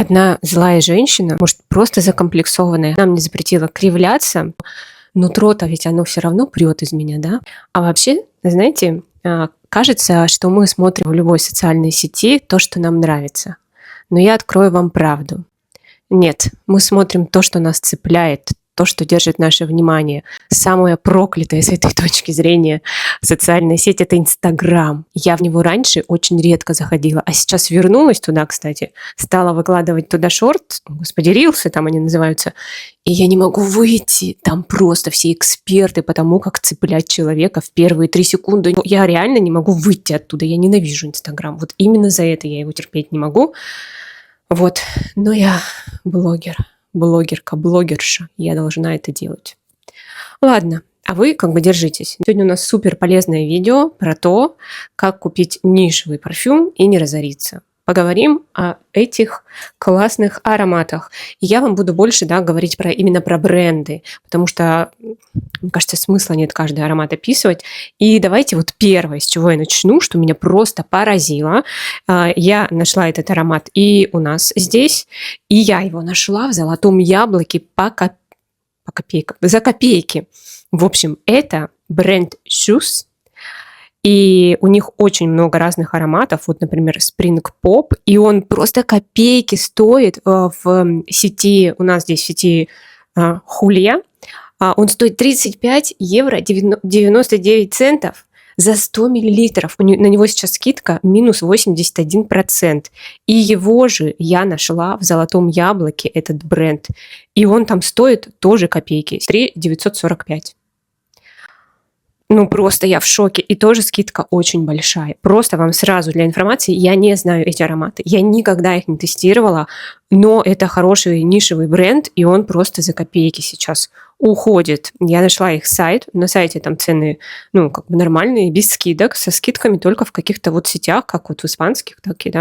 Одна злая женщина, может, просто закомплексованная, она мне запретила кривляться. Нутро-то ведь оно все равно прет из меня, да? А вообще, знаете, кажется, что мы смотрим в любой социальной сети то, что нам нравится. Но я открою вам правду. Нет, мы смотрим то, что нас цепляет, то, что держит наше внимание. Самое проклятое с этой точки зрения социальная сеть – это Инстаграм. Я в него раньше очень редко заходила, а сейчас вернулась туда, кстати, стала выкладывать туда шорт, господи, рилсы там они называются, и я не могу выйти. Там просто все эксперты по тому, как цеплять человека в первые 3 секунды. Я реально не могу выйти оттуда, я ненавижу Инстаграм. Вот именно за это я его терпеть не могу. Вот, но я блогерка, блогерша, я должна это делать. Ладно, а вы как бы держитесь. Сегодня у нас супер полезное видео про то, как купить нишевый парфюм и не разориться. Поговорим о этих классных ароматах. И я вам буду больше говорить именно про бренды, потому что, мне кажется, смысла нет каждый аромат описывать. И давайте вот первое, с чего я начну, что меня просто поразило. Я нашла этот аромат и у нас здесь, и я его нашла в «Золотом яблоке» за копейки. В общем, это бренд Shoes. И у них очень много разных ароматов. Вот, например, Spring Pop. И он просто копейки стоит в сети, у нас здесь в сети Хулия. Он стоит 35 евро 99 центов за 100 миллилитров. На него сейчас скидка минус 81%. И его же я нашла в «Золотом яблоке», этот бренд. И он там стоит тоже копейки. 3 945. Ну, просто я в шоке. И тоже скидка очень большая. Просто вам сразу для информации, я не знаю эти ароматы. Я никогда их не тестировала, но это хороший нишевый бренд, и он просто за копейки сейчас уходит. Я нашла их сайт. На сайте там цены, нормальные, без скидок, со скидками только в каких-то вот сетях, как вот в испанских, так и,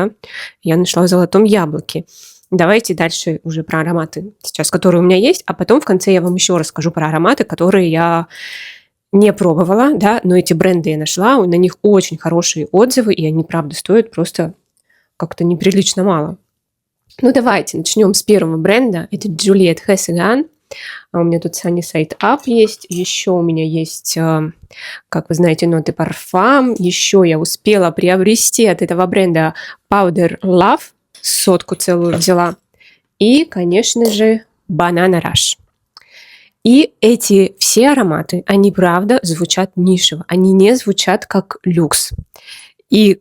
я нашла в «Золотом яблоке». Давайте дальше уже про ароматы сейчас, которые у меня есть, а потом в конце я вам еще расскажу про ароматы, которые я не пробовала, но эти бренды я нашла, на них очень хорошие отзывы, и они, правда, стоят просто как-то неприлично мало. Ну, давайте начнем с первого бренда. Это Juliette Hessegan. У меня тут Sunny Side Up есть. Еще у меня есть, как вы знаете, ноты парфам. Еще я успела приобрести от этого бренда Powder Love. 100 целую взяла. И, конечно же, Banana Rush. И эти все ароматы, они правда звучат нишево, они не звучат как люкс. И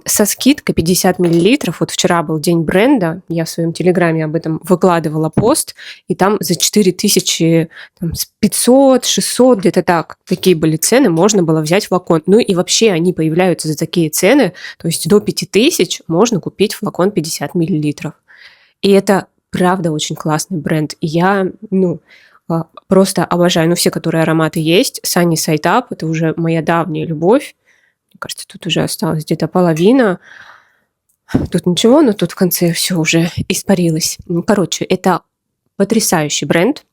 со скидкой 50 миллилитров, вот вчера был день бренда, я в своем телеграме об этом выкладывала пост, и там за 4500, 600, где-то так, такие были цены, можно было взять флакон. Ну и вообще они появляются за такие цены, то есть до 5000 можно купить флакон 50 миллилитров. И это правда очень классный бренд. И я, просто обожаю, все, которые ароматы есть. Sunny Side Up – это уже моя давняя любовь. Мне кажется, тут уже осталось где-то половина. Тут ничего, но тут в конце все уже испарилось. Короче, это потрясающий бренд.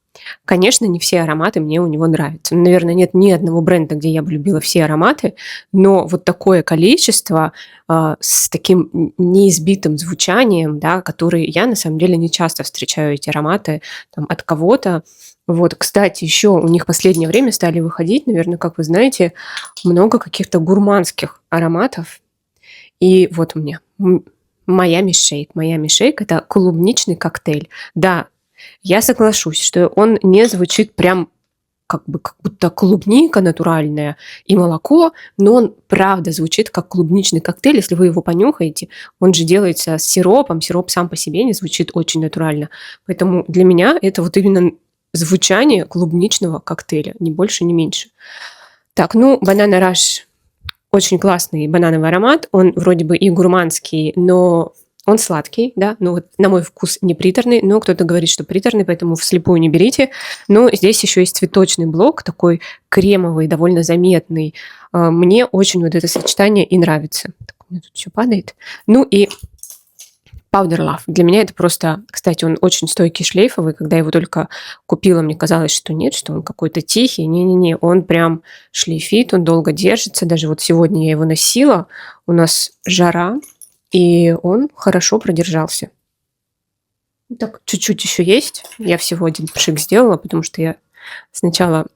Конечно, не все ароматы мне у него нравятся. Наверное, нет ни одного бренда, где я бы любила все ароматы, но вот такое количество с таким неизбитым звучанием, которые я на самом деле не часто встречаю эти ароматы от кого-то. Вот, кстати, еще у них в последнее время стали выходить, наверное, как вы знаете, много каких-то гурманских ароматов. И вот у меня Miami Shake. Miami Shake – это клубничный коктейль. Да, я соглашусь, что он не звучит прям как будто клубника натуральная и молоко, но он правда звучит как клубничный коктейль. Если вы его понюхаете, он же делается с сиропом. Сироп сам по себе не звучит очень натурально. Поэтому для меня это вот именно звучание клубничного коктейля, ни больше, ни меньше. Так, Banana Rush очень классный банановый аромат. Он вроде бы и гурманский, но он сладкий, вот на мой вкус не приторный, но кто-то говорит, что приторный, поэтому вслепую не берите. Но здесь еще есть цветочный блок, такой кремовый, довольно заметный. Мне очень вот это сочетание и нравится. Так, у меня тут все падает. И Powder Love. Для меня это просто, кстати, он очень стойкий, шлейфовый. Когда я его только купила, мне казалось, что нет, что он какой-то тихий. Не-не-не, он прям шлейфит, он долго держится. Даже вот сегодня я его носила, у нас жара, и он хорошо продержался. Так, чуть-чуть еще есть. Я всего один пшик сделала, потому что я сначала...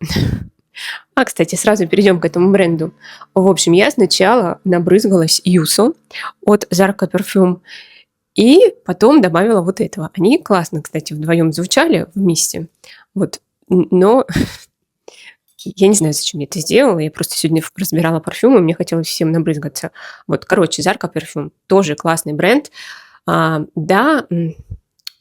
кстати, сразу перейдем к этому бренду. В общем, я сначала набрызгалась Юсо от Zarka Perfume и потом добавила вот этого. Они классно, кстати, вдвоем звучали вместе. Вот. Но я не знаю, зачем я это сделала. Я просто сегодня разбирала парфюмы, мне хотелось всем набрызгаться. Вот, короче, Zarka Perfume тоже классный бренд. Да,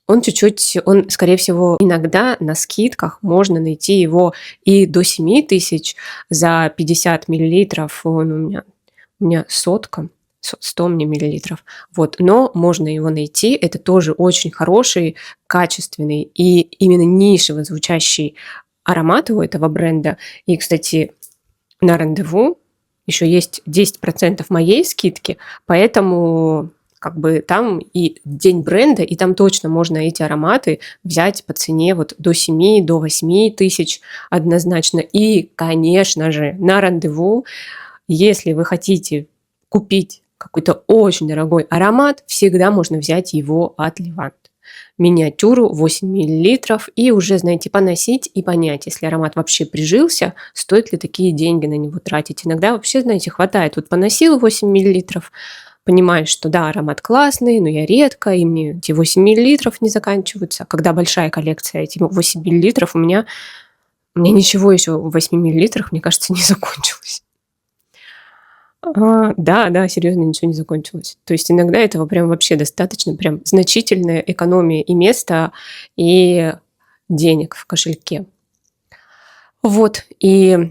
он чуть-чуть, он, скорее всего, иногда на скидках можно найти его и до 7000 за 50 миллилитров. Он у меня сотка, 100 мне миллилитров. Вот, но можно его найти. Это тоже очень хороший, качественный и именно нишево звучащий аромат у этого бренда. И, кстати, на Рандеву еще есть 10% моей скидки, поэтому как бы там и день бренда, и там точно можно эти ароматы взять по цене вот до 7, до 8 тысяч однозначно. И, конечно же, на Рандеву, если вы хотите купить какой-то очень дорогой аромат, всегда можно взять его от Левант. Миниатюру 8 миллилитров и уже, знаете, поносить и понять, если аромат вообще прижился, стоит ли такие деньги на него тратить. Иногда вообще, знаете, хватает. Вот поносил 8 миллилитров, понимаешь, что да, аромат классный, но я редко, и мне эти 8 миллилитров не заканчиваются. Когда большая коллекция, эти 8 миллилитров, у меня ничего еще в 8 миллилитрах, мне кажется, не закончилось. Да, серьезно, ничего не закончилось. То есть иногда этого прям вообще достаточно, прям значительная экономия и места, и денег в кошельке. Вот, и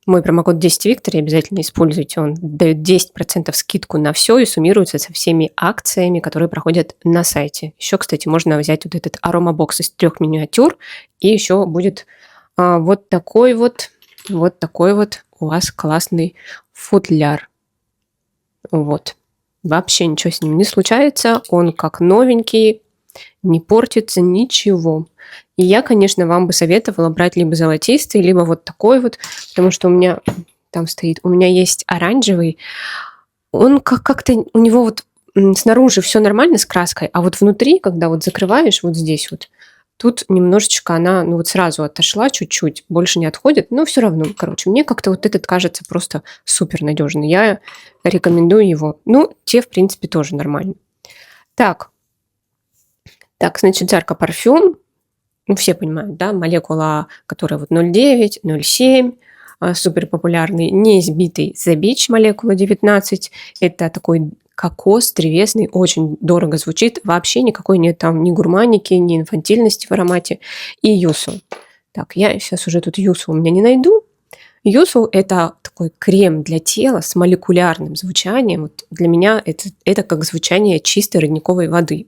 мой промокод 10 Victory обязательно используйте, он дает 10% скидку на все и суммируется со всеми акциями, которые проходят на сайте. Еще, кстати, можно взять вот этот аромабокс из 3 миниатюр, и еще будет вот такой вот у вас классный футляр. Вот. Вообще ничего с ним не случается, он как новенький, не портится ничего. И я, конечно, вам бы советовала брать либо золотистый, либо вот такой вот, потому что у меня там стоит, у меня есть оранжевый, он как-то, у него вот снаружи все нормально с краской, а вот внутри, когда вот закрываешь вот здесь вот, тут немножечко она, ну вот сразу отошла чуть-чуть, больше не отходит, но все равно, короче, мне как-то вот этот кажется просто супер надежный. Я рекомендую его. Ну, те, в принципе, тоже нормально. Так, значит, Zarka Parfum, ну, все понимают, да, молекула, которая вот 0,9, 0,7, супер популярный, неизбитый The Beach молекула 19, это такой кокос древесный, очень дорого звучит, вообще никакой нет там ни гурманики, ни инфантильности в аромате, и Юсу. Так, я сейчас уже тут Юсу у меня не найду. Юсу – это такой крем для тела с молекулярным звучанием. Вот для меня это как звучание чистой родниковой воды.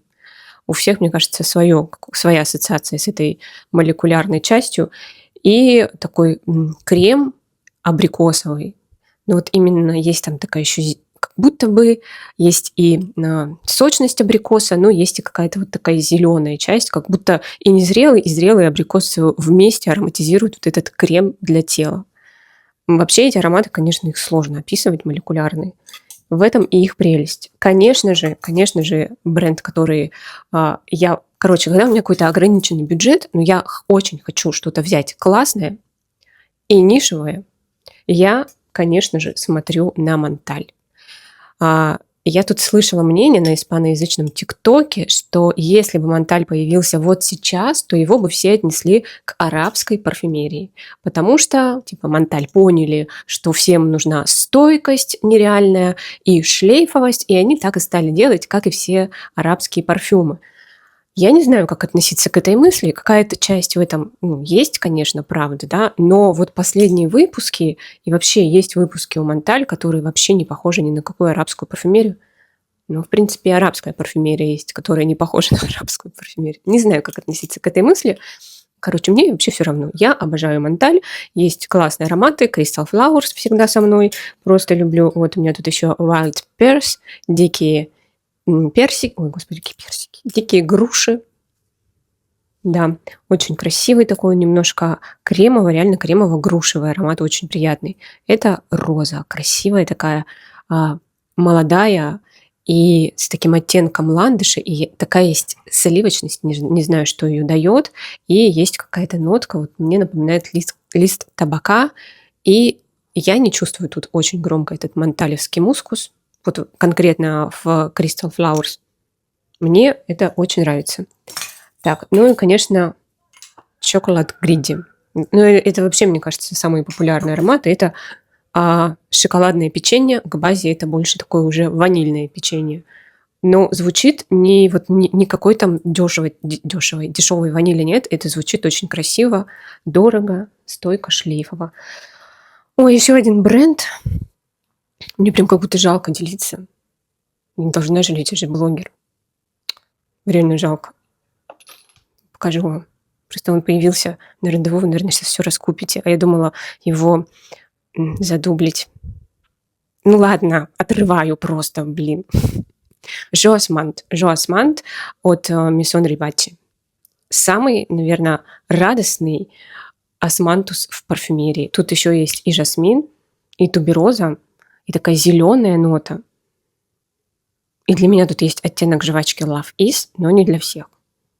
У всех, мне кажется, своя ассоциация с этой молекулярной частью. И такой крем абрикосовый. Но вот именно есть там такая еще, как будто бы есть и сочность абрикоса, но есть и какая-то вот такая зеленая часть, как будто и незрелый, и зрелый абрикос вместе ароматизируют вот этот крем для тела. Вообще эти ароматы, конечно, их сложно описывать, молекулярные. В этом и их прелесть. Конечно же, бренд, который когда у меня какой-то ограниченный бюджет, но я очень хочу что-то взять классное и нишевое, я, конечно же, смотрю на Монталь. Я тут слышала мнение на испаноязычном ТикТоке, что если бы Монталь появился вот сейчас, то его бы все отнесли к арабской парфюмерии. Потому что, Монталь поняли, что всем нужна стойкость нереальная и шлейфовость, и они так и стали делать, как и все арабские парфюмы. Я не знаю, как относиться к этой мысли. Какая-то часть в этом есть, конечно, правда, да, но вот последние выпуски, и вообще есть выпуски у Монталь, которые вообще не похожи ни на какую арабскую парфюмерию. Но, в принципе, и арабская парфюмерия есть, которая не похожа на арабскую парфюмерию. Не знаю, как относиться к этой мысли. Короче, мне вообще все равно. Я обожаю Монталь. Есть классные ароматы. Crystal Flowers всегда со мной. Просто люблю. Вот у меня тут еще Wild Pears, дикие персики. Ой, господи, какие персики. Дикие груши. Да, очень красивый такой, немножко кремовый, реально кремово-грушевый аромат, очень приятный. Это роза, красивая такая, молодая и с таким оттенком ландыша, и такая есть сливочность, не знаю, что ее дает, и есть какая-то нотка, вот мне напоминает лист табака, и я не чувствую тут очень громко этот монталевский мускус, вот конкретно в Crystal Flowers. Мне это очень нравится. Так, ну и, конечно, Chocolate Greedy. Ну, это вообще, мне кажется, самый популярный аромат. Это шоколадное печенье, к базе это больше такое уже ванильное печенье. Но звучит не какой там дешевой ванили нет. Это звучит очень красиво, дорого, стойко, шлейфово. Ой, еще один бренд. Мне прям как будто жалко делиться. Не должна жалеть, я же блогер. Реально жалко. Покажу вам. Просто он появился на рандеву, вы, наверное, сейчас все раскупите. А я думала его задублить. Ну ладно, отрываю просто, блин. Жоасмант от Maison Ribacci. Самый, наверное, радостный османтус в парфюмерии. Тут еще есть и жасмин, и тубероза, и такая зеленая нота. И для меня тут есть оттенок жвачки Love Is, но не для всех.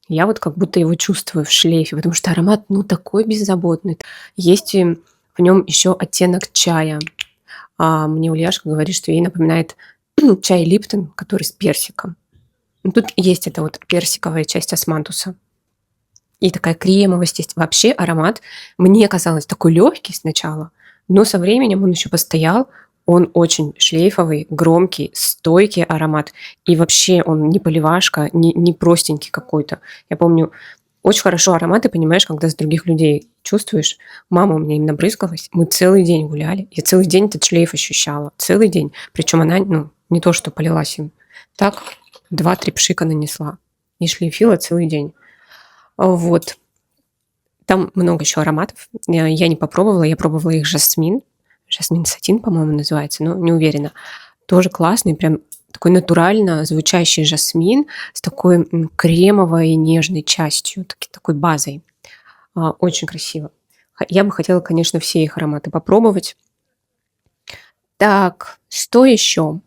Я вот как будто его чувствую в шлейфе, потому что аромат, такой беззаботный. Есть в нем еще оттенок чая. Мне Ульяшка говорит, что ей напоминает чай Липтон, который с персиком. Тут есть эта вот персиковая часть османтуса. И такая кремовость есть. Вообще аромат, мне казалось, такой легкий сначала, но со временем он еще постоял. Он очень шлейфовый, громкий, стойкий аромат. И вообще он не поливашка, не простенький какой-то. Я помню, очень хорошо аромат, ты понимаешь, когда с других людей чувствуешь. Мама у меня им набрызгалась. Мы целый день гуляли. Я целый день этот шлейф ощущала. Целый день. Причем она, не то, что полилась им. Так 2-3 пшика нанесла. И шлейфила целый день. Вот. Там много еще ароматов. Я не попробовала. Я пробовала их жасмин. Жасмин сатин, по-моему, называется. Но не уверена. Тоже классный. Прям такой натурально звучащий жасмин с такой кремовой нежной частью, такой базой. Очень красиво. Я бы хотела, конечно, все их ароматы попробовать. Так, что еще?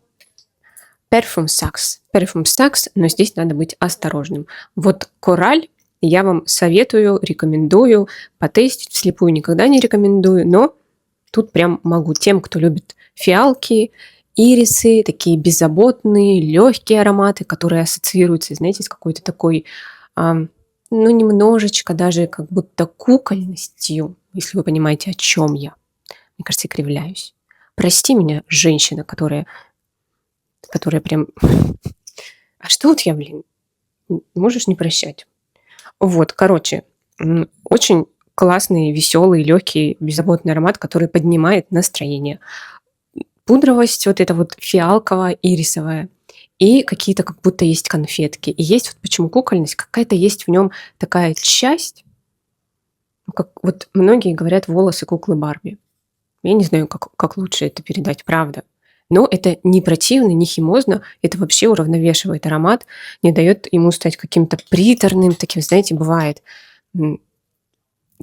Perfume Sax, но здесь надо быть осторожным. Вот кораль я вам советую, рекомендую потестить. Вслепую никогда не рекомендую, но тут прям могу тем, кто любит фиалки, ирисы, такие беззаботные, легкие ароматы, которые ассоциируются, знаете, с какой-то такой, немножечко даже как будто кукольностью, если вы понимаете, о чем я. Мне кажется, я кривляюсь. Прости меня, женщина, которая прям... А что вот я, блин? Можешь не прощать. Вот, короче, очень классный, веселый, легкий, беззаботный аромат, который поднимает настроение. Пудровость вот эта вот фиалковая, ирисовая. И какие-то как будто есть конфетки. И есть вот почему кукольность, какая-то есть в нем такая часть, как вот многие говорят волосы куклы Барби. Я не знаю, как лучше это передать, правда. Но это не противно, не химозно, это вообще уравновешивает аромат, не дает ему стать каким-то приторным, таким, знаете, бывает.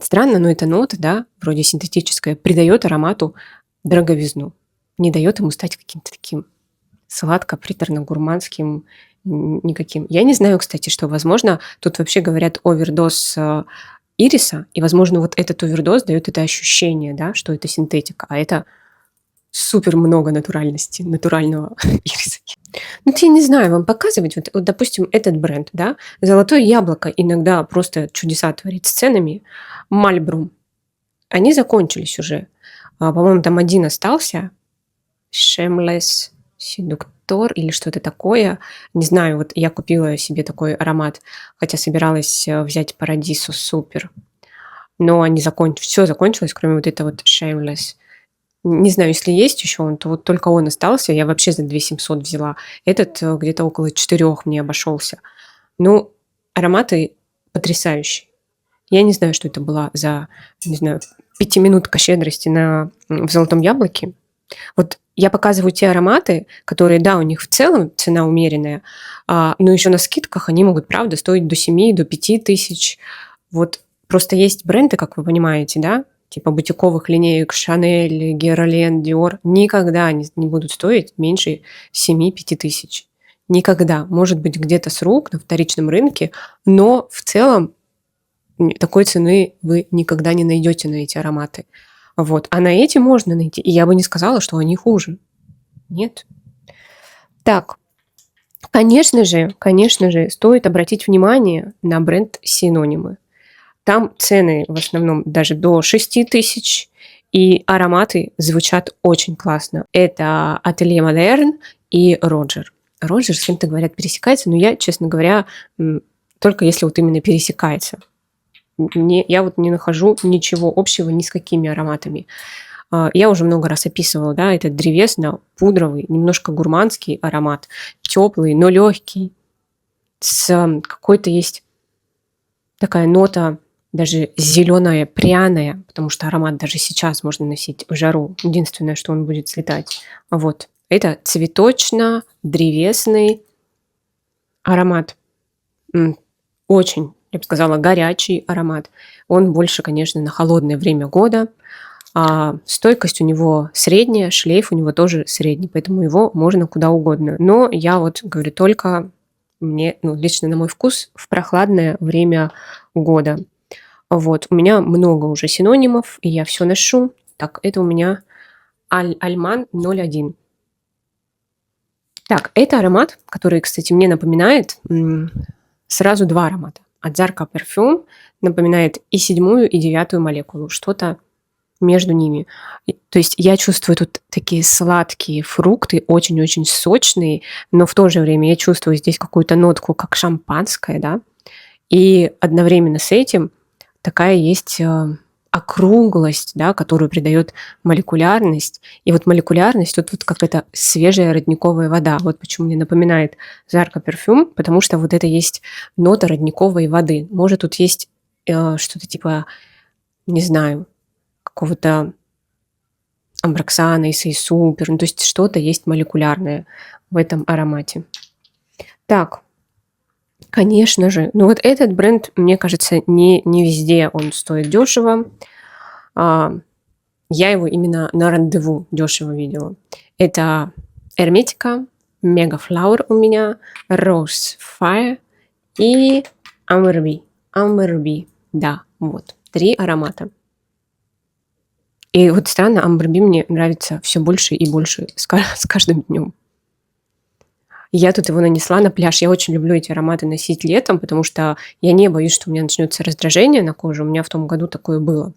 Странно, но эта нота, да, вроде синтетическая, придает аромату дороговизну, не дает ему стать каким-то таким сладко-приторно-гурманским никаким. Я не знаю, кстати, что, возможно, тут вообще говорят овердоз ириса, и, возможно, вот этот овердоз дает это ощущение, да, что это синтетика, а это супер много натуральности, натурального ириса. Я не знаю, вам показывать, вот, допустим, этот бренд, да, «Золотое яблоко» иногда просто чудеса творит с ценами, Мальбрум, они закончились уже. По-моему, там один остался, Shameless Seductor или что-то такое. Не знаю, вот я купила себе такой аромат, хотя собиралась взять Парадису супер. Но они все закончилось, кроме вот этого вот Shameless. Не знаю, если есть еще он, то вот только он остался. Я вообще за 2700 взяла. Этот где-то около 4 мне обошелся. Ароматы потрясающие. Я не знаю, что это была за, не знаю, 5-минутка щедрости в «Золотом яблоке». Вот я показываю те ароматы, которые, да, у них в целом цена умеренная, но еще на скидках они могут, правда, стоить до 7, до 5 тысяч. Вот просто есть бренды, как вы понимаете, да, типа бутиковых линеек Chanel, Guerlain, Dior, никогда не будут стоить меньше 7-5 тысяч. Никогда. Может быть, где-то с рук на вторичном рынке, но в целом такой цены вы никогда не найдете на эти ароматы. Вот. А на эти можно найти. И я бы не сказала, что они хуже. Нет. Так, конечно же, стоит обратить внимание на бренд Синонимы. Там цены в основном даже до 6000, и ароматы звучат очень классно. Это Atelier Moderne и Роджер. Роджер с кем-то, говорят, пересекается, но я, честно говоря, только если вот именно пересекается. Я вот не нахожу ничего общего ни с какими ароматами. Я уже много раз описывала, да, этот древесно-пудровый, немножко гурманский аромат, теплый, но легкий, с какой-то есть такая нота даже зеленая, пряная, потому что аромат даже сейчас можно носить в жару. Единственное, что он будет слетать. Вот. Это цветочно-древесный аромат. Очень, я бы сказала, горячий аромат. Он больше, конечно, на холодное время года. Стойкость у него средняя, шлейф у него тоже средний, поэтому его можно куда угодно. Но я вот говорю только мне, лично на мой вкус, в прохладное время года. Вот, у меня много уже синонимов, и я все ношу. Так, это у меня Альман 01. Так, это аромат, который, кстати, мне напоминает сразу два аромата. От Zarka Parfum напоминает и 7-ю, и 9-ю молекулу. Что-то между ними. То есть я чувствую тут такие сладкие фрукты, очень-очень сочные, но в то же время я чувствую здесь какую-то нотку, как шампанское, да, и одновременно с этим такая есть округлость, да, которую придает молекулярность. И вот молекулярность, тут вот какая-то свежая родниковая вода. Вот почему мне напоминает Zarka Parfum, потому что вот это есть нота родниковой воды. Может, тут есть что-то типа, не знаю, какого-то амброксана, Исей Супер, то есть что-то есть молекулярное в этом аромате. Так, конечно же, вот этот бренд, мне кажется, не везде он стоит дешево. Я его именно на рандеву дешево видела. Это Hermetica, Mega Flower у меня, Rose Fire и Amber Bee. Да, вот, 3 аромата. И вот странно, Amber Bee мне нравится все больше и больше с каждым днем. Я тут его нанесла на пляж. Я очень люблю эти ароматы носить летом, потому что я не боюсь, что у меня начнется раздражение на коже. У меня в том году такое было.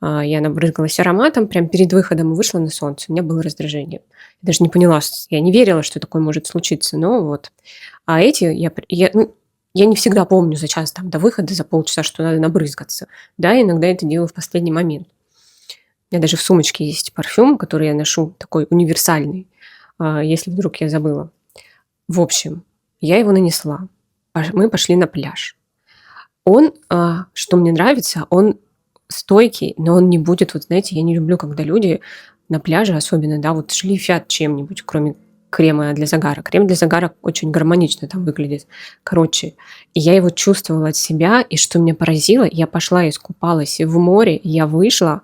Я набрызгалась ароматом прямо перед выходом и вышла на солнце. У меня было раздражение. Я даже не поняла, я не верила, что такое может случиться, но вот. А эти, я не всегда помню за час до выхода, за полчаса, что надо набрызгаться. Да, иногда это делаю в последний момент. У меня даже в сумочке есть парфюм, который я ношу, такой универсальный, если вдруг я забыла. В общем, я его нанесла. Мы пошли на пляж. Он, что мне нравится, он стойкий, но он не будет, вот знаете, я не люблю, когда люди на пляже особенно, да, вот шлифят чем-нибудь, кроме крема для загара. Крем для загара очень гармонично там выглядит. Короче, я его чувствовала от себя, и что меня поразило, я пошла искупалась в море, я вышла,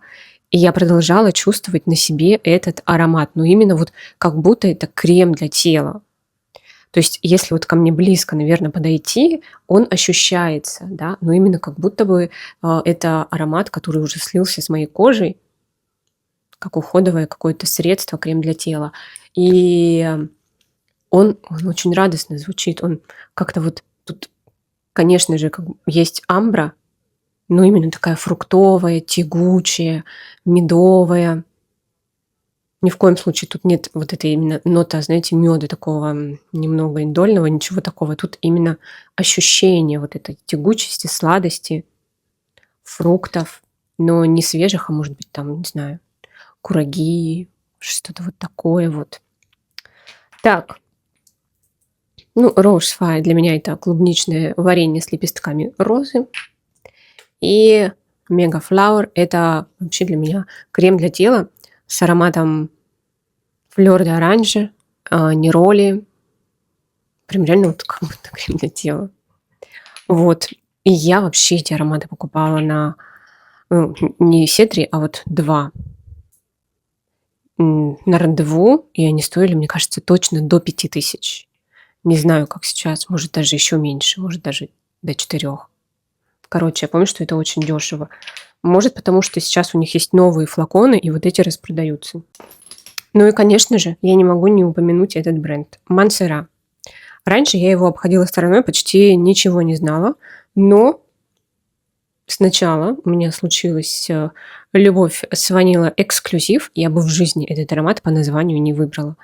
и я продолжала чувствовать на себе этот аромат. Но именно вот как будто это крем для тела. То есть если вот ко мне близко, наверное, подойти, он ощущается, да, но именно как будто бы это аромат, который уже слился с моей кожей, как уходовое какое-то средство, крем для тела. И он очень радостно звучит. Он как-то вот тут, конечно же, есть амбра, но именно такая фруктовая, тягучая, медовая. Ни в коем случае тут нет вот этой именно ноты, знаете, меда такого немного индольного, ничего такого. Тут именно ощущение вот этой тягучести, сладости, фруктов, но не свежих, а может быть там, не знаю, кураги, что-то вот такое вот. Так, Rose Fire для меня это клубничное варенье с лепестками розы. И Mega Flower это вообще для меня крем для тела с ароматом флёр де оранже, нероли. Прям реально вот как будто крем для тела. Вот. И я вообще эти ароматы покупала на не все 3, а вот 2 на рандеву, и они стоили, мне кажется, точно до 5000. Не знаю, как сейчас, может, даже еще меньше, может, даже до 4. Короче, я помню, что это очень дешево. Может, потому что сейчас у них есть новые флаконы, и вот эти распродаются. Ну и, конечно же, я не могу не упомянуть этот бренд. Мансера. Раньше я его обходила стороной, почти ничего не знала, но сначала у меня случилась любовь с ванила эксклюзив. Я бы в жизни этот аромат по названию не выбрала.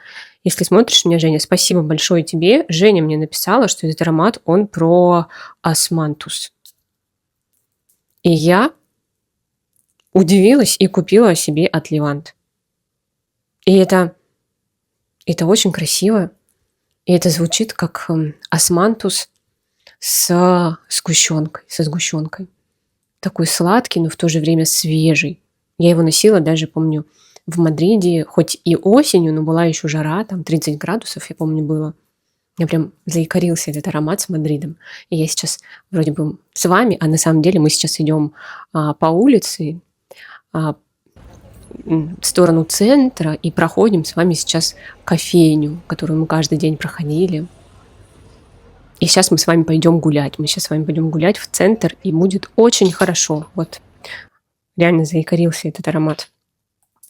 Если смотришь меня, Женя, спасибо большое тебе. Женя мне написала, что этот аромат, он про османтус. И я удивилась и купила себе от Левант. И это очень красиво. И это звучит как османтус со сгущенкой. Такой сладкий, но в то же время свежий. Я его носила даже, помню, в Мадриде, хоть и осенью, но была еще жара, там 30 градусов, я помню, было. Я прям заикарился этот аромат с Мадридом. И я сейчас вроде бы с вами, а на самом деле мы сейчас идем по улице в сторону центра и проходим с вами сейчас кофейню, которую мы каждый день проходили. И сейчас мы с вами пойдем гулять. Мы сейчас с вами пойдем гулять в центр, и будет очень хорошо. Вот. Реально заикарился этот аромат.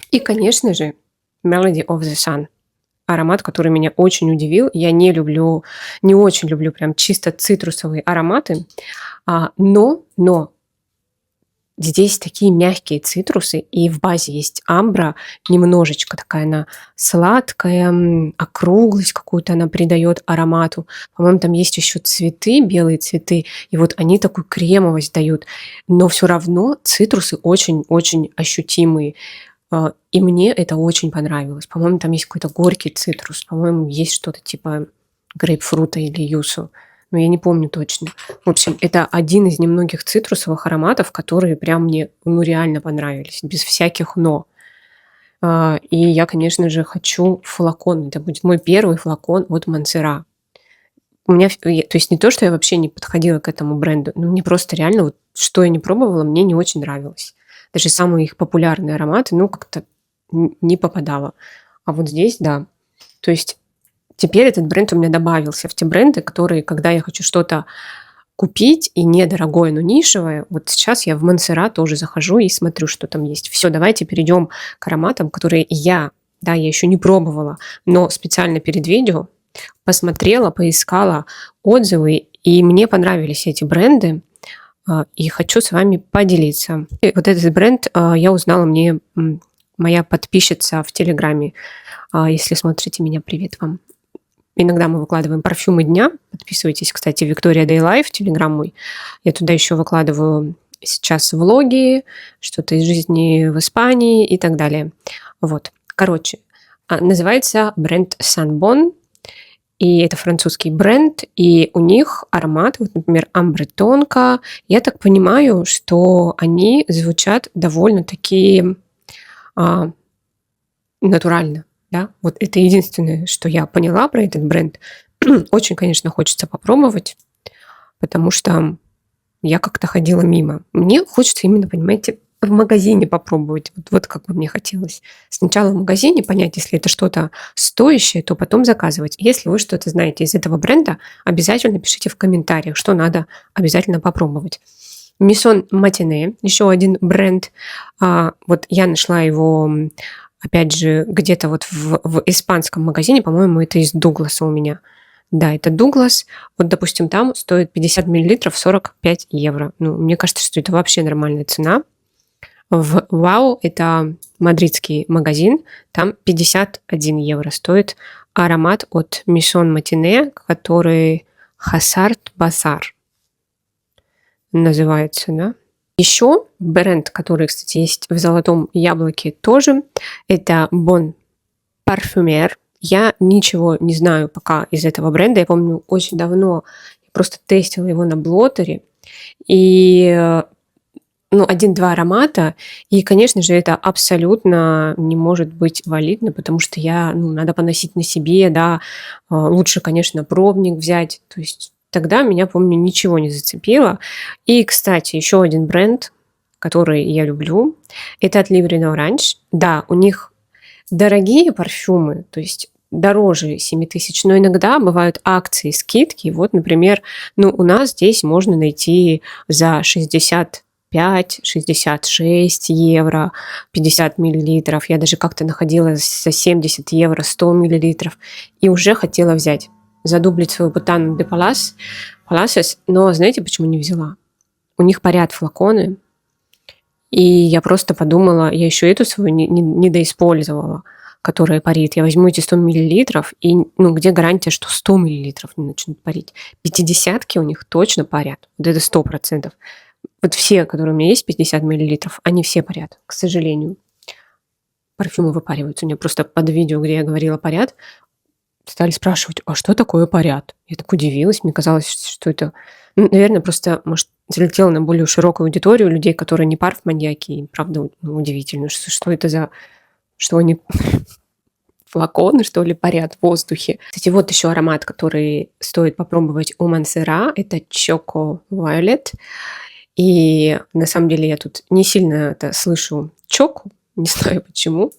И, конечно же, Melody of the Sun. Аромат, который меня очень удивил. Я не очень люблю прям чисто цитрусовые ароматы. Но здесь такие мягкие цитрусы, и в базе есть амбра, немножечко такая она сладкая, округлость какую-то она придает аромату. По-моему, там есть еще цветы, белые цветы, и вот они такую кремовость дают. Но все равно цитрусы очень-очень ощутимые. И мне это очень понравилось. По-моему, там есть какой-то горький цитрус, по-моему, есть что-то типа грейпфрута или юсу. Но я не помню точно. В общем, это один из немногих цитрусовых ароматов, которые прям мне реально понравились, без всяких «но». И я, конечно же, хочу флакон. Это будет мой первый флакон от Мансера. То есть не то, что я вообще не подходила к этому бренду, но мне просто реально, вот, что я не пробовала, мне не очень нравилось. Даже самые их популярные ароматы, как-то не попадало. А вот здесь, да. То есть теперь этот бренд у меня добавился в те бренды, которые, когда я хочу что-то купить, и недорогое, но нишевое, вот сейчас я в Монсеррат тоже захожу и смотрю, что там есть. Все, давайте перейдем к ароматам, которые я еще не пробовала, но специально перед видео посмотрела, поискала отзывы, и мне понравились эти бренды, и хочу с вами поделиться. И вот этот бренд я узнала, мне моя подписчица в Телеграме. Если смотрите меня, привет вам. Иногда мы выкладываем парфюмы дня. Подписывайтесь, кстати, Victoria Day Life, телеграм мой. Я туда еще выкладываю сейчас влоги, что-то из жизни в Испании и так далее. Вот. Короче, называется бренд Sanbon. И это французский бренд, и у них аромат, вот, например, амбре тонко. Я так понимаю, что они звучат довольно-таки натурально. Да? Вот это единственное, что я поняла про этот бренд. Очень, конечно, хочется попробовать, потому что я как-то ходила мимо. Мне хочется именно, понимаете, в магазине попробовать. Вот как бы мне хотелось. Сначала в магазине понять, если это что-то стоящее, то потом заказывать. Если вы что-то знаете из этого бренда, обязательно пишите в комментариях, что надо обязательно попробовать. Maison Martinet, еще один бренд. Вот я нашла его, опять же, где-то вот в испанском магазине, по-моему, это из Дугласа у меня. Да, это Дуглас. Вот, допустим, там стоит 50 мл 45 евро. Мне кажется, что это вообще нормальная цена. В Вау, это мадридский магазин, там 51 евро стоит аромат от Maison Martinet, который Хасард Базар называется, да. Еще бренд, который, кстати, есть в Золотом Яблоке тоже, это Bon Parfumer. Я ничего не знаю пока из этого бренда. Я помню, очень давно я просто тестила его на блотере. И 1-2 аромата, и, конечно же, это абсолютно не может быть валидно, потому что надо поносить на себе, да, лучше, конечно, пробник взять, то есть тогда меня, помню, ничего не зацепило. И, кстати, еще один бренд, который я люблю, это от Libre Orange. Да, у них дорогие парфюмы, то есть дороже 7000, но иногда бывают акции, скидки. Вот, например, у нас здесь можно найти за 65-66 евро 50 миллилитров. Я даже как-то находила за 70 евро 100 миллилитров и уже хотела взять, задублить свою Butano de Palacios, но знаете, почему не взяла? У них парят флаконы, и я просто подумала, я еще эту свою недоиспользовала, которая парит. Я возьму эти 100 миллилитров, и где гарантия, что 100 миллилитров не начнут парить? 50-ки у них точно парят. Вот это 100%. Вот все, которые у меня есть, 50 миллилитров, они все парят, к сожалению. Парфюмы выпариваются. У меня просто под видео, где я говорила парят, стали спрашивать, а что такое парят? Я так удивилась, мне казалось, что это... наверное, просто, может, залетела на более широкую аудиторию людей, которые не парф-маньяки, и правда удивительно, что это за... Что они флаконы, что ли, парят в воздухе. Кстати, вот еще аромат, который стоит попробовать у Mancera, это Choco Violet. И на самом деле я тут не сильно это слышу чоку, не знаю почему.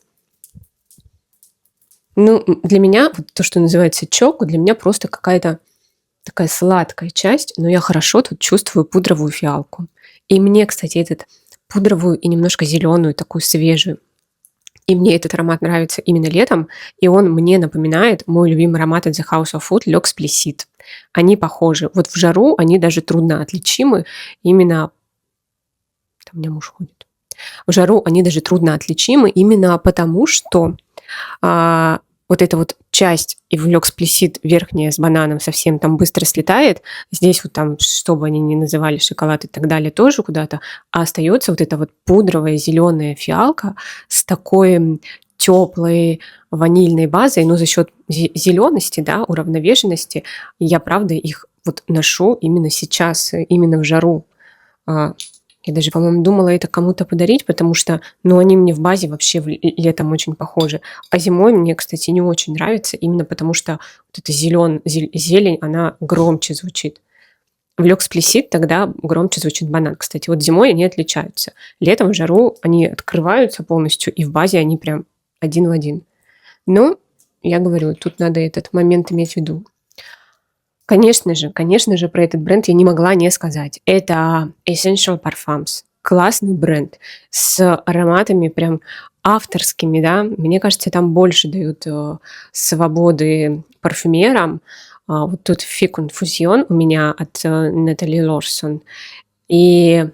Для меня вот то, что называется чоку, для меня просто какая-то такая сладкая часть, но я хорошо тут чувствую пудровую фиалку. И мне, кстати, этот пудровую и немножко зеленую, такую свежую. И мне этот аромат нравится именно летом, и он мне напоминает мой любимый аромат от The House of Food L'Explicit. Они похожи. Вот в жару они даже трудно отличимы. Именно... Там у меня муж ходит. В жару они даже трудно отличимы именно потому, что вот эта вот часть и в L'Explicit верхняя с бананом совсем там быстро слетает. Здесь вот там, что бы они ни называли, шоколад и так далее, тоже куда-то. А остается вот эта вот пудровая зеленая фиалка с такой теплой ванильной базой, но за счет зелености, да, уравновешенности, я, правда, их вот ношу именно сейчас, именно в жару. Я даже, по-моему, думала это кому-то подарить, потому что, они мне в базе вообще летом очень похожи. А зимой мне, кстати, не очень нравится, именно потому что вот эта зелень, она громче звучит. В L'Explicit тогда громче звучит банан. Кстати, вот зимой они отличаются. Летом в жару они открываются полностью, и в базе они прям один в один. Но, я говорю, тут надо этот момент иметь в виду. Конечно же, про этот бренд я не могла не сказать. Это Essential Parfums. Классный бренд с ароматами прям авторскими, да. Мне кажется, там больше дают свободы парфюмерам. Вот тут Figue Infusion у меня от Натали Лорсон. И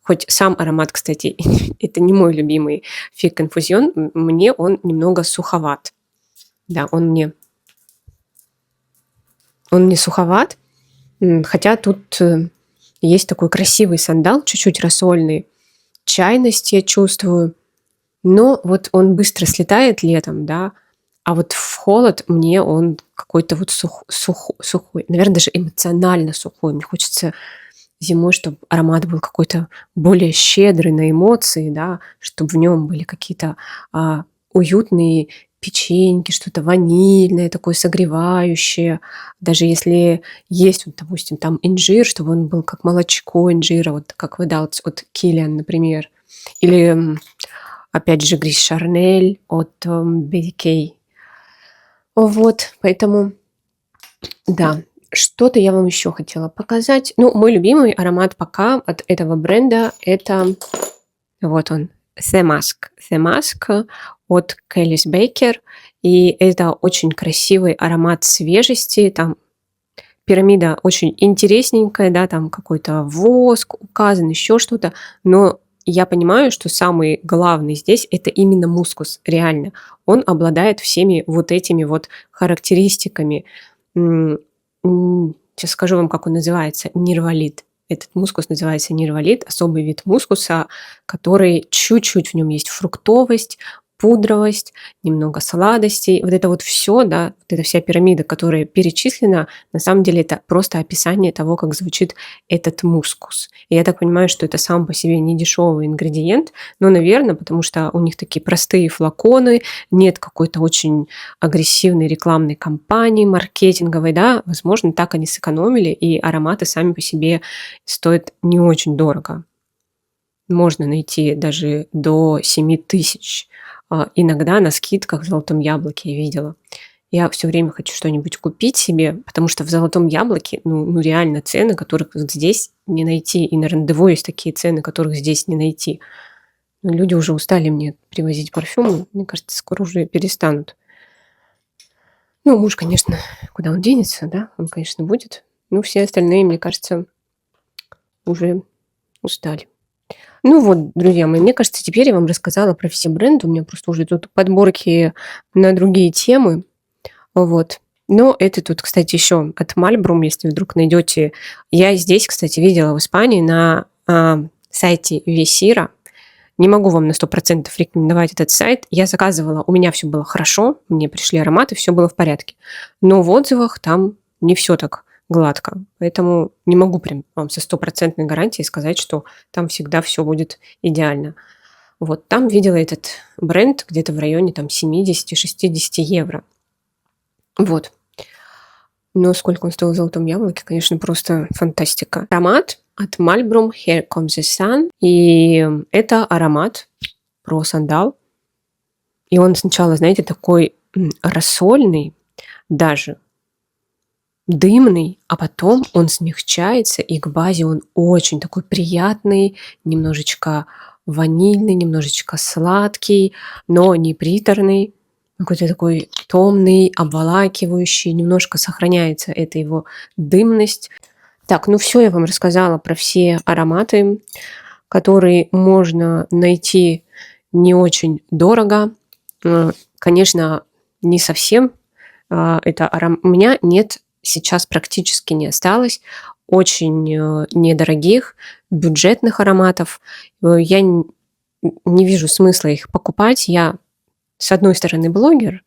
хоть сам аромат, кстати, это не мой любимый Figue Infusion, мне он немного суховат. Да, он мне суховат, хотя тут есть такой красивый сандал, чуть-чуть рассольный. Чайность я чувствую, но вот он быстро слетает летом, да, а вот в холод мне он какой-то вот сухой, наверное, даже эмоционально сухой. Мне хочется зимой, чтобы аромат был какой-то более щедрый на эмоции, да, чтобы в нем были какие-то уютные печеньки, что-то ванильное, такое согревающее. Даже если есть, вот, допустим, там инжир, чтобы он был как молочко инжира, вот как выдал от Киллиан, например. Или, опять же, Грис Шарнель от BK. Вот, поэтому, да. Что-то я вам еще хотела показать. Мой любимый аромат пока от этого бренда – это вот он, The Mask от Келлис Бейкер. И это очень красивый аромат свежести. Там пирамида очень интересненькая, да, там какой-то воск указан, еще что-то. Но я понимаю, что самый главный здесь – это именно мускус, реально. Он обладает всеми вот этими вот характеристиками. Сейчас скажу вам, как он называется. Нирвалит. Этот мускус называется нирвалит, особый вид мускуса, который чуть-чуть в нем есть фруктовость, пудровость, немного сладостей. Вот это вот все, да, вот эта вся пирамида, которая перечислена, на самом деле это просто описание того, как звучит этот мускус. И я так понимаю, что это сам по себе не дешевый ингредиент, но, наверное, потому что у них такие простые флаконы, нет какой-то очень агрессивной рекламной кампании, маркетинговой, да, возможно, так они сэкономили, и ароматы сами по себе стоят не очень дорого. Можно найти даже до 7000. Иногда на скидках в «Золотом яблоке» я видела. Я все время хочу что-нибудь купить себе, потому что в «Золотом яблоке» ну реально цены, которых вот здесь не найти. И на «Рандеву» есть такие цены, которых здесь не найти. Но люди уже устали мне привозить парфюмы. Мне кажется, скоро уже перестанут. Ну, муж, конечно, куда он денется, да? Он, конечно, будет. Но все остальные, мне кажется, уже устали. Ну вот, друзья мои, мне кажется, теперь я вам рассказала про все бренды. У меня просто уже тут подборки на другие темы. Вот. Но это тут, кстати, еще от Мальбрум, если вдруг найдете. Я здесь, кстати, видела в Испании на сайте Весира. Не могу вам на 100% рекомендовать этот сайт. Я заказывала, у меня все было хорошо, мне пришли ароматы, все было в порядке. Но в отзывах там не все так гладко. Поэтому не могу прям вам со 100% гарантией сказать, что там всегда все будет идеально. Вот там видела этот бренд где-то в районе там 70-60 евро. Вот. Но сколько он стоил в «Золотом яблоке», конечно, просто фантастика. Аромат от Мальбрум Here Comes the Sun. И это аромат про сандал. И он сначала, знаете, такой рассольный, даже дымный, а потом он смягчается, и к базе он очень такой приятный, немножечко ванильный, немножечко сладкий, но не приторный. Какой-то такой томный, обволакивающий, немножко сохраняется эта его дымность. Так, ну все, я вам рассказала про все ароматы, которые можно найти не очень дорого. Конечно, не совсем. Это у меня нет, сейчас практически не осталось очень недорогих бюджетных ароматов. Я не вижу смысла их покупать. Я, с одной стороны, блогерша,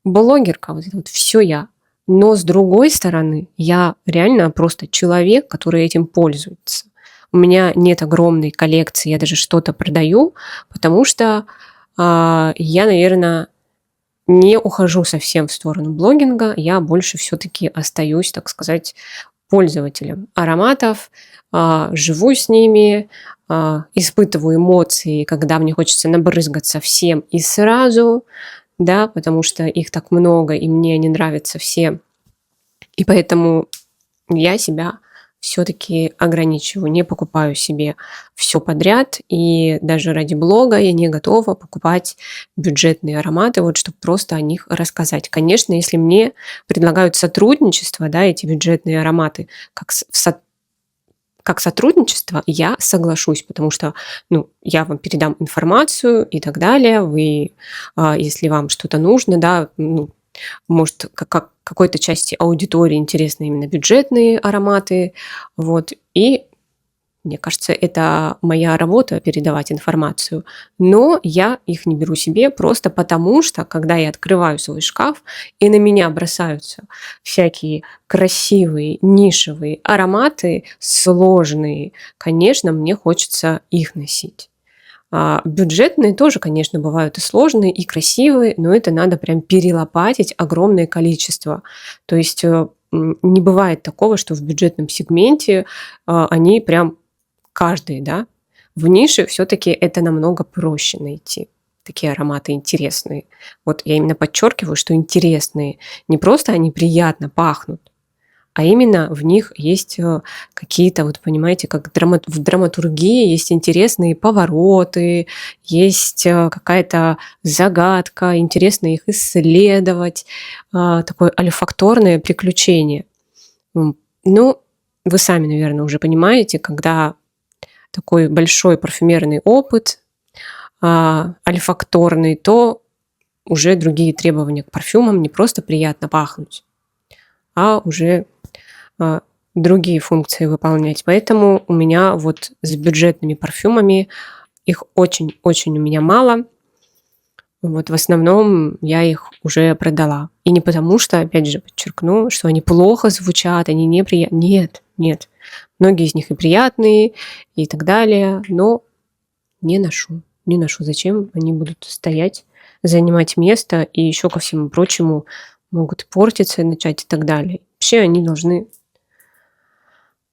блогерка, вот это вот все я. Но с другой стороны, я реально просто человек, который этим пользуется. У меня нет огромной коллекции, я даже что-то продаю, потому что я, наверное, не ухожу совсем в сторону блогинга, я больше все-таки остаюсь, так сказать, пользователем ароматов, живу с ними, испытываю эмоции, когда мне хочется набрызгаться всем и сразу, да, потому что их так много, и мне они нравятся все. И поэтому я себя все-таки ограничиваю, не покупаю себе все подряд, и даже ради блога я не готова покупать бюджетные ароматы, вот чтобы просто о них рассказать. Конечно, если мне предлагают сотрудничество, да, эти бюджетные ароматы, как сотрудничество, я соглашусь, потому что я вам передам информацию и так далее. Вы, если вам что-то нужно, да, может, как какой-то части аудитории интересны именно бюджетные ароматы. Вот. И мне кажется, это моя работа передавать информацию. Но я их не беру себе просто потому, что когда я открываю свой шкаф и на меня бросаются всякие красивые, нишевые ароматы, сложные, конечно, мне хочется их носить. Бюджетные тоже, конечно, бывают и сложные, и красивые, но это надо прям перелопатить огромное количество. То есть не бывает такого, что в бюджетном сегменте они прям каждый, да. В нише все-таки это намного проще найти. Такие ароматы интересные. Вот я именно подчеркиваю, что интересные. Не просто они приятно пахнут, а именно в них есть какие-то, вот понимаете, как в драматургии есть интересные повороты, есть какая-то загадка, интересно их исследовать, такое олфакторное приключение. Ну, вы сами, наверное, уже понимаете, когда такой большой парфюмерный опыт, олфакторный, то уже другие требования к парфюмам, не просто приятно пахнуть, а уже другие функции выполнять. Поэтому у меня вот с бюджетными парфюмами их очень-очень у меня мало. Вот в основном я их уже продала. И не потому что, опять же, подчеркну, что они плохо звучат, они неприятные. Нет. Многие из них и приятные, и так далее, но не ношу. Не ношу. Зачем они будут стоять, занимать место, и еще ко всему прочему могут портиться, начать и так далее. Вообще они должны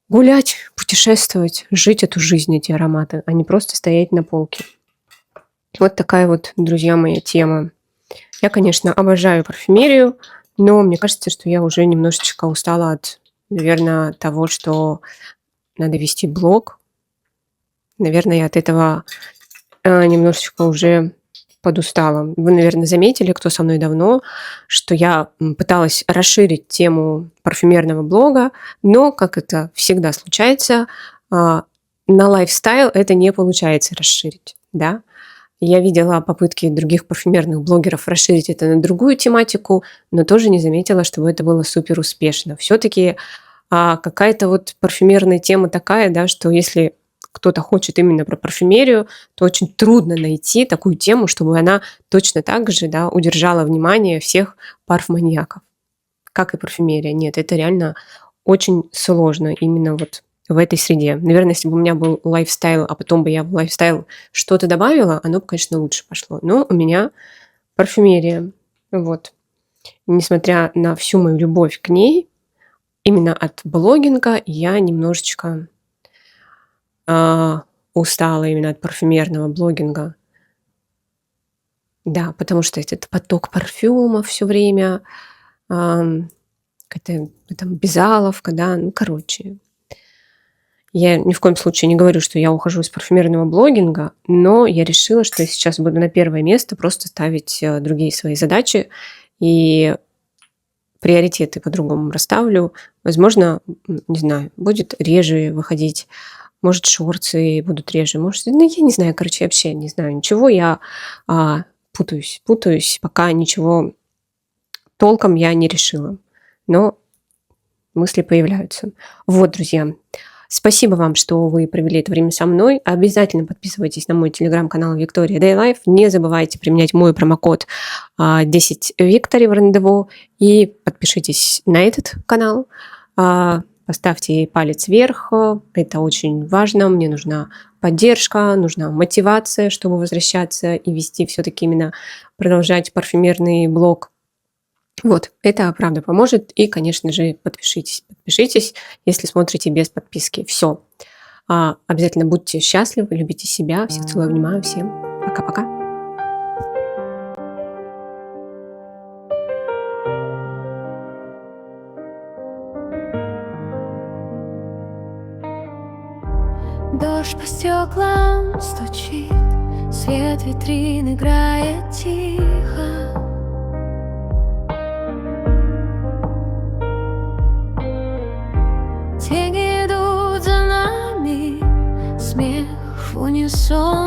гулять, путешествовать, жить эту жизнь, эти ароматы, а не просто стоять на полке. Вот такая вот, друзья мои, тема. Я, конечно, обожаю парфюмерию, но мне кажется, что я уже немножечко устала от, наверное, того, что надо вести блог. Наверное, я от этого немножечко уже подустала. Вы, наверное, заметили, кто со мной давно, что я пыталась расширить тему парфюмерного блога, но, как это всегда случается, на лайфстайл это не получается расширить, да. Я видела попытки других парфюмерных блогеров расширить это на другую тематику, но тоже не заметила, чтобы это было супер успешно. Все-таки какая-то вот парфюмерная тема такая, да, что если кто-то хочет именно про парфюмерию, то очень трудно найти такую тему, чтобы она точно так же, да, удержала внимание всех парфманьяков, как и парфюмерия. Нет, это реально очень сложно именно вот в этой среде. Наверное, если бы у меня был лайфстайл, а потом бы я в лайфстайл что-то добавила, оно бы, конечно, лучше пошло. Но у меня парфюмерия. Вот. Несмотря на всю мою любовь к ней, именно от блогинга я немножечко устала именно от парфюмерного блогинга. Да, потому что этот поток парфюмов все время, какая-то там безаловка, да, ну, короче. Я ни в коем случае не говорю, что я ухожу из парфюмерного блогинга, но я решила, что я сейчас буду на первое место просто ставить другие свои задачи и приоритеты по-другому расставлю. Возможно, не знаю, будет реже выходить, может, шорты будут реже, может, ну, я не знаю, короче, вообще не знаю ничего, я путаюсь, пока ничего толком я не решила, но мысли появляются. Вот, друзья, спасибо вам, что вы провели это время со мной. Обязательно подписывайтесь на мой телеграм-канал Victoria Day Life. Не забывайте применять мой промокод 10 Victory в рандеву. И подпишитесь на этот канал. Поставьте палец вверх. Это очень важно. Мне нужна поддержка, нужна мотивация, чтобы возвращаться и вести все-таки именно продолжать парфюмерный блог. Вот, это правда поможет. И, конечно же, подпишитесь. Подпишитесь, если смотрите без подписки. Все. Обязательно будьте счастливы, любите себя. Всех целую, обнимаю. Всем пока-пока. Дождь по стеклам стучит, свет витрин играет тихо. Тени идут за нами, смех в унисон.